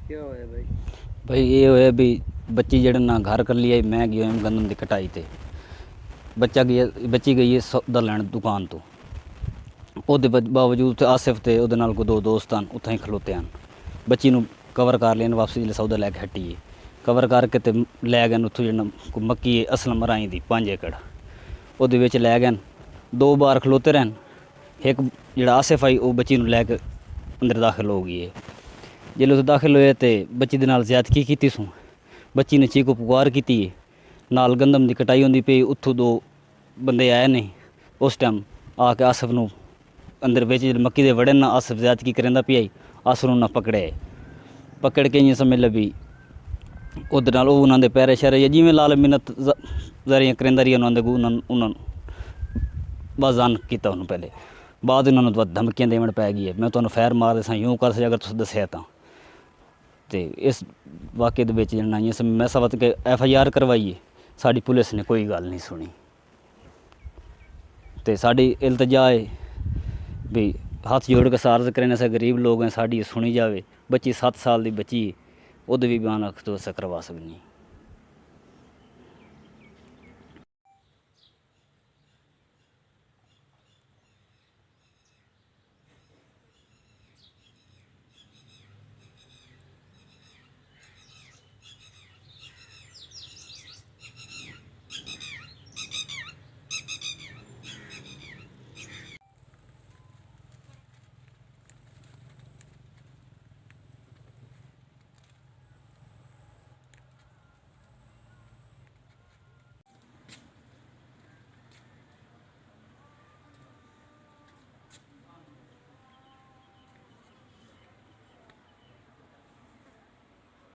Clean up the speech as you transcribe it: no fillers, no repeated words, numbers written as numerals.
क्या होया भाई? भाई ये होया भी बच्ची जड़े ना घर कर लिया, मैं गया गंदम की कटाई ते बच्ची गई है सौदा लैन दुकान तो ਉਹਦੇ ਬਾਵਜੂਦ ਤੇ ਆਸਿਫ ਤੇ ਉਹਦੇ ਨਾਲ ਕੋ ਦੋ ਦੋਸਤ ਹਨ ਉੱਥੇ ਹੀ ਖਲੋਤੇ ਹਨ। ਬੱਚੀ ਨੂੰ ਕਵਰ ਕਰ ਲੈਣ ਵਾਪਸੀ ਜਿਹੜੇ ਸੌਦਾ ਲੈ ਕੇ ਹਟੀ ਕਵਰ ਕਰਕੇ ਤੇ ਲੈ ਗਏ ਉੱਥੋਂ ਜਿਹੜਾ ਮੱਕੀ ਅਸਲਮ ਰਾਈ ਦੀ 5 ਏਕੜ ਉਹਦੇ ਵਿੱਚ ਲੈ ਗਏ ਦੋ ਬਾਰ ਖਲੋਤੇ ਰਹਿਣ। ਇੱਕ ਜਿਹੜਾ ਆਸਿਫ ਆਈ ਉਹ ਬੱਚੀ ਨੂੰ ਲੈ ਕੇ ਅੰਦਰ ਦਾਖਲ ਹੋ ਗਈ ਹੈ। ਜਦੋਂ ਉੱਥੇ ਦਾਖਲ ਹੋਏ ਤੇ ਬੱਚੀ ਦੇ ਨਾਲ ਜ਼ਿਆਦਤੀ ਕੀਤੀ ਸੂ ਬੱਚੀ ਨੇ ਚੀਕੋ ਪੁਕਾਰ ਕੀਤੀ ਹੈ। ਨਾਲ ਗੰਦਮ ਦੀ ਕਟਾਈ ਹੁੰਦੀ ਪਈ ਉੱਥੋਂ ਦੋ ਬੰਦੇ ਆਏ ਨੇ ਉਸ ਟਾਈਮ ਆ ਕੇ ਆਸਿਫ ਨੂੰ अंदर बेच मक्की दे वड़े ना आसिफ ज़्यादती करेंदा पिया आसिफ ना पकड़ के इं समझ ली उधर नाल उन्होंने पैरे शैरे या जिमें लाल मिन्नत ज़रिया करेंदा रही उन्होंने बाजान किया उन्होंने पहले बाद उन्होंने धमकियां देवन पै गई है मैं तुम्हें फैर मार दसा यूँ कर अगर तुम दसिया तो इस वाक़े जिन्ना मैं सब के FIR करवाई है साड़ी पुलिस ने कोई गल नहीं सुनी तो साड़ी इल्तजा है भी हाथ जोड़ के सार्ज करें ऐसे गरीब लोग हैं साड़ी सुनी जाए। बच्ची 7 साल की बच्ची उद भी बयान तो करवा सकनी।